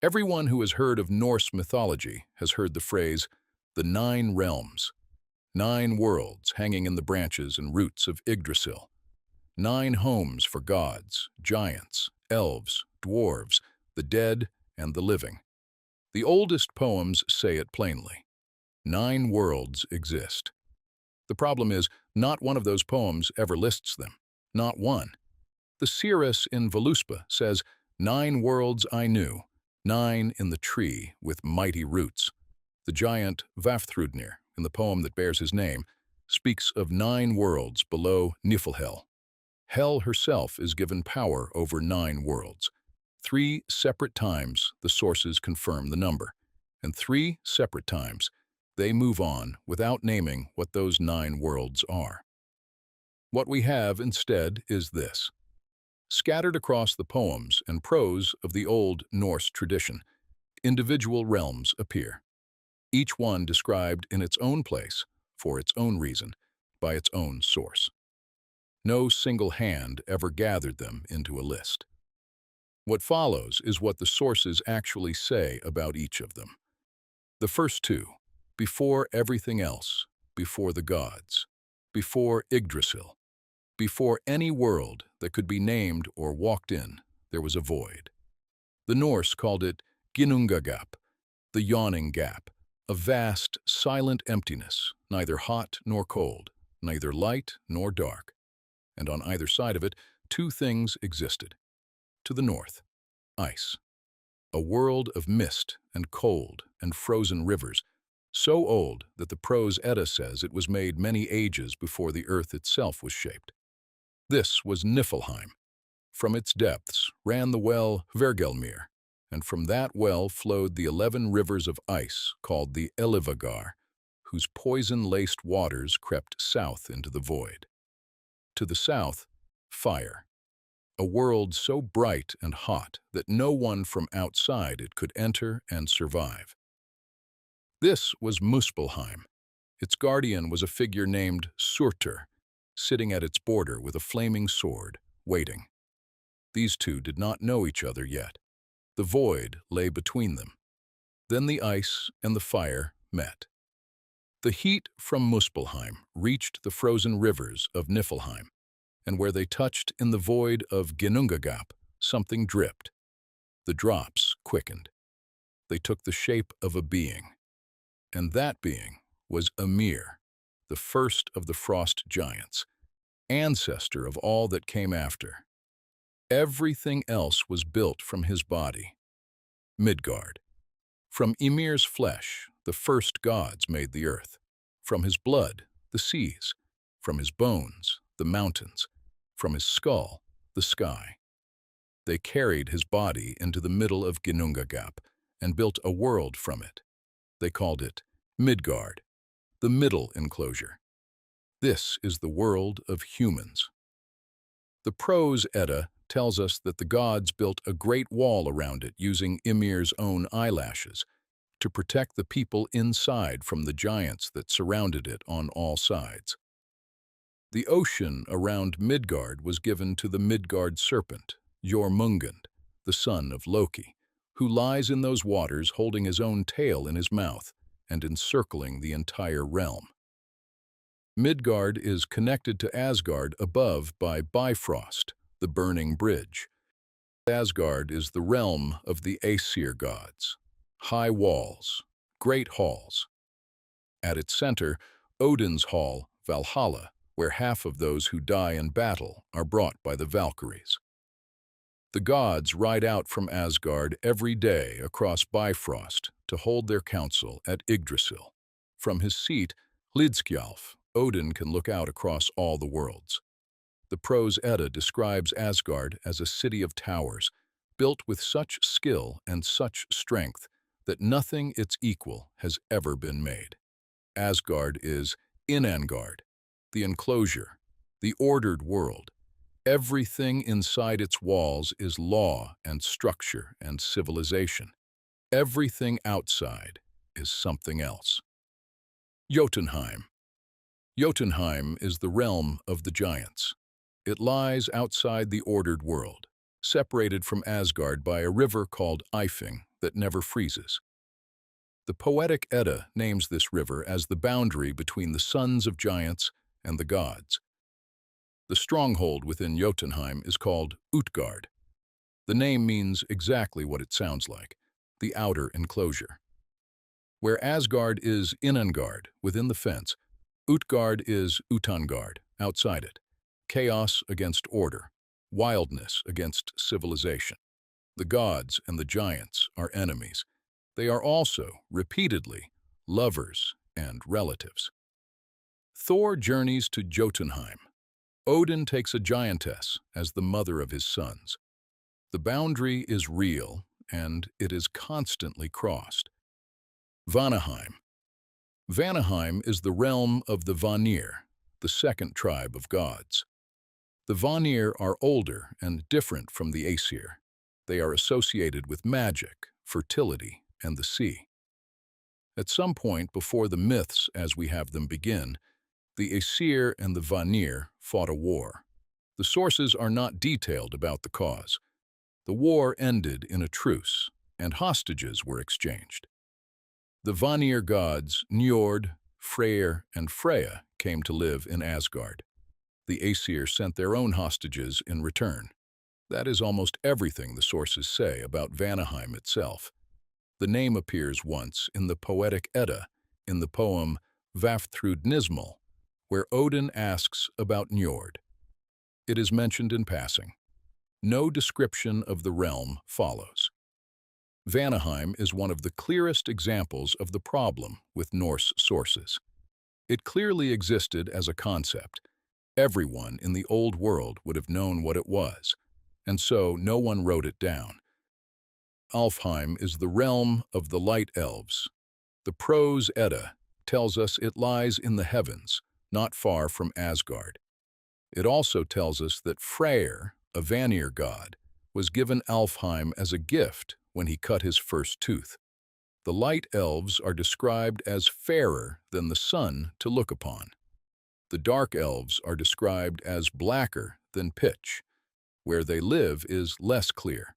Everyone who has heard of Norse mythology has heard the phrase, the 9 realms, 9 worlds hanging in the branches and roots of Yggdrasil, 9 homes for gods, giants, elves, dwarves, the dead, and the living. The oldest poems say it plainly. 9 worlds exist. The problem is, not one of those poems ever lists them. Not one. The seeress in Voluspa says, 9 worlds I knew, 9 in the tree with mighty roots. The giant Vafthrudnir, in the poem that bears his name, speaks of 9 worlds below Niflheim. Hel herself is given power over 9 worlds. 3 separate times the sources confirm the number, and 3 separate times they move on without naming what those 9 worlds are. What we have instead is this. Scattered across the poems and prose of the old Norse tradition, individual realms appear, each one described in its own place, for its own reason, by its own source. No single hand ever gathered them into a list. What follows is what the sources actually say about each of them. The first 2, before everything else, before the gods, before Yggdrasil, before any world that could be named or walked in, there was a void. The Norse called it Ginnungagap, the yawning gap, a vast, silent emptiness, neither hot nor cold, neither light nor dark. And on either side of it, 2 things existed. To the north, ice, a world of mist and cold and frozen rivers, so old that the prose Edda says it was made many ages before the earth itself was shaped. This was Niflheim. From its depths ran the well Hvergelmir, and from that well flowed the 11 rivers of ice called the Ellivagar, whose poison-laced waters crept south into the void. To the south, fire, a world so bright and hot that no one from outside it could enter and survive. This was Muspelheim. Its guardian was a figure named Surtur, sitting at its border with a flaming sword, waiting. These 2 did not know each other yet. The void lay between them. Then the ice and the fire met. The heat from Muspelheim reached the frozen rivers of Niflheim, and where they touched in the void of Ginnungagap, something dripped. The drops quickened. They took the shape of a being, and that being was Ymir, the first of the frost giants, ancestor of all that came after. Everything else was built from his body. Midgard. From Ymir's flesh, the first gods made the earth. From his blood, the seas. From his bones, the mountains. From his skull, the sky. They carried his body into the middle of Ginnungagap and built a world from it. They called it Midgard, the middle enclosure. This is the world of humans. The prose Edda tells us that the gods built a great wall around it using Ymir's own eyelashes to protect the people inside from the giants that surrounded it on all sides. The ocean around Midgard was given to the Midgard serpent, Jormungand, the son of Loki, who lies in those waters holding his own tail in his mouth and encircling the entire realm. Midgard is connected to Asgard above by Bifrost, the burning bridge. Asgard is the realm of the Aesir gods, high walls, great halls. At its center, Odin's hall, Valhalla, where half of those who die in battle are brought by the Valkyries. The gods ride out from Asgard every day across Bifrost to hold their council at Yggdrasil. From his seat, Hlidskjalf, Odin can look out across all the worlds. The prose Edda describes Asgard as a city of towers, built with such skill and such strength that nothing its equal has ever been made. Asgard is Innangard, the enclosure, the ordered world. Everything inside its walls is law and structure and civilization. Everything outside is something else. Jotunheim. Jotunheim is the realm of the giants. It lies outside the ordered world, separated from Asgard by a river called Ifing that never freezes. The poetic Edda names this river as the boundary between the sons of giants and the gods. The stronghold within Jotunheim is called Utgard. The name means exactly what it sounds like, the outer enclosure. Where Asgard is Innangard, within the fence, Utgard is Utangard, outside it. Chaos against order, wildness against civilization. The gods and the giants are enemies. They are also, repeatedly, lovers and relatives. Thor journeys to Jotunheim. Odin takes a giantess as the mother of his sons. The boundary is real, and it is constantly crossed. Vanaheim. Vanaheim is the realm of the Vanir, the second tribe of gods. The Vanir are older and different from the Aesir. They are associated with magic, fertility, and the sea. At some point before the myths as we have them begin, the Aesir and the Vanir fought a war. The sources are not detailed about the cause. The war ended in a truce, and hostages were exchanged. The Vanir gods Njord, Freyr, and Freya came to live in Asgard. The Aesir sent their own hostages in return. That is almost everything the sources say about Vanaheim itself. The name appears once in the poetic Edda, in the poem Vafthrudnir, where Odin asks about Njord. It is mentioned in passing. No description of the realm follows. Vanaheim is one of the clearest examples of the problem with Norse sources. It clearly existed as a concept. Everyone in the old world would have known what it was, and so no one wrote it down. Alfheim is the realm of the light elves. The prose Edda tells us it lies in the heavens, not far from Asgard. It also tells us that Freyr, a Vanir god, was given Alfheim as a gift when he cut his first tooth. The light elves are described as fairer than the sun to look upon. The dark elves are described as blacker than pitch. Where they live is less clear.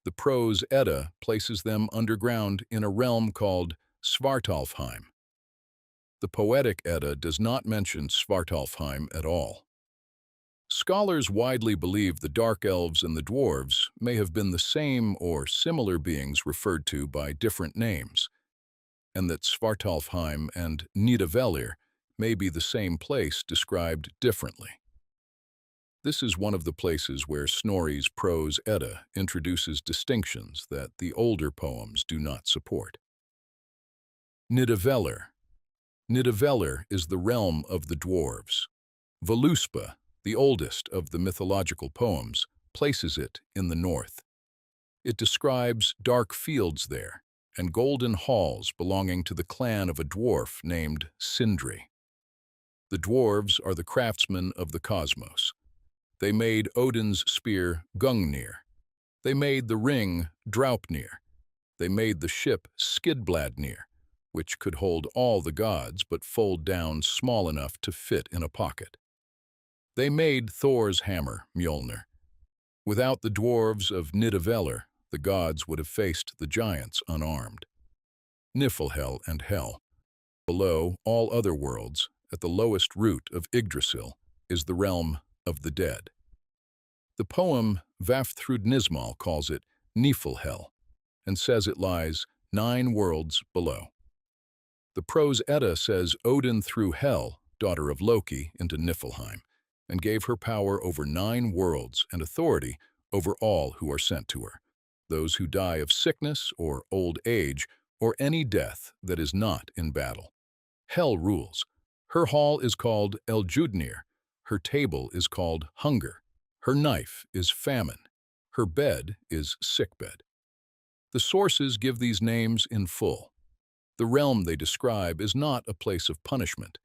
The prose Edda places them underground in a realm called Svartalfheim. The poetic Edda does not mention Svartalfheim at all. Scholars widely believe the dark elves and the dwarves may have been the same or similar beings referred to by different names, and that Svartalfheim and Nidavellir may be the same place described differently. This is one of the places where Snorri's prose Edda introduces distinctions that the older poems do not support. Nidavellir. Nidavellir is the realm of the dwarves. Voluspa, the oldest of the mythological poems, places it in the north. It describes dark fields there and golden halls belonging to the clan of a dwarf named Sindri. The dwarves are the craftsmen of the cosmos. They made Odin's spear Gungnir. They made the ring Draupnir. They made the ship Skidbladnir, which could hold all the gods but fold down small enough to fit in a pocket. They made Thor's hammer Mjolnir. Without the dwarves of Nidavellir, the gods would have faced the giants unarmed. Niflheim and Hel. Below all other worlds, at the lowest root of Yggdrasil, is the realm of the dead. The poem Vafthrudnir calls it Niflheim and says it lies 9 worlds below. The prose Edda says Odin threw Hel, daughter of Loki, into Niflheim and gave her power over 9 worlds and authority over all who are sent to her, those who die of sickness or old age or any death that is not in battle. Hel rules. Her hall is called Eljudnir. Her table is called hunger. Her knife is famine. Her bed is sickbed. The sources give these names in full. The realm they describe is not a place of punishment.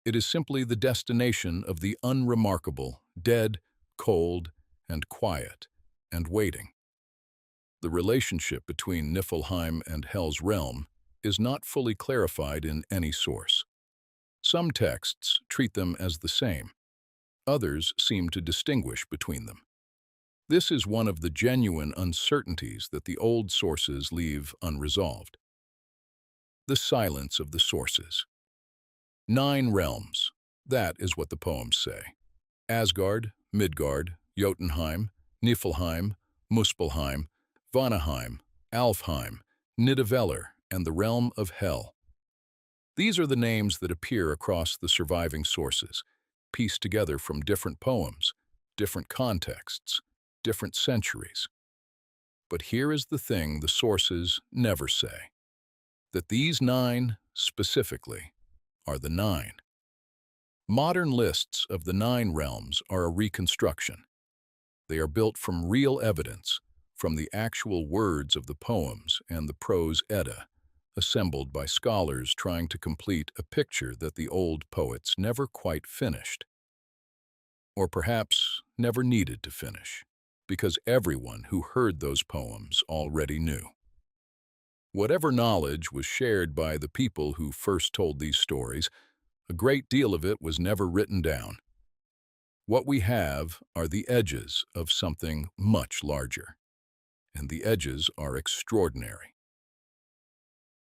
It is simply the destination of the unremarkable, dead, cold, and quiet, and waiting. The relationship between Niflheim and Hel's realm is not fully clarified in any source. Some texts treat them as the same. Others seem to distinguish between them. This is one of the genuine uncertainties that the old sources leave unresolved. The silence of the sources. 9 realms. That is what the poems say. Asgard, Midgard, Jotunheim, Niflheim, Muspelheim, Vanaheim, Alfheim, Nidavellir, and the realm of Hel. These are the names that appear across the surviving sources, pieced together from different poems, different contexts, different centuries. But here is the thing the sources never say, that these 9, specifically, are the 9. Modern lists of the 9 realms are a reconstruction. They are built from real evidence, from the actual words of the poems and the prose Edda, assembled by scholars trying to complete a picture that the old poets never quite finished. Or perhaps never needed to finish, because everyone who heard those poems already knew. Whatever knowledge was shared by the people who first told these stories, a great deal of it was never written down. What we have are the edges of something much larger, and the edges are extraordinary.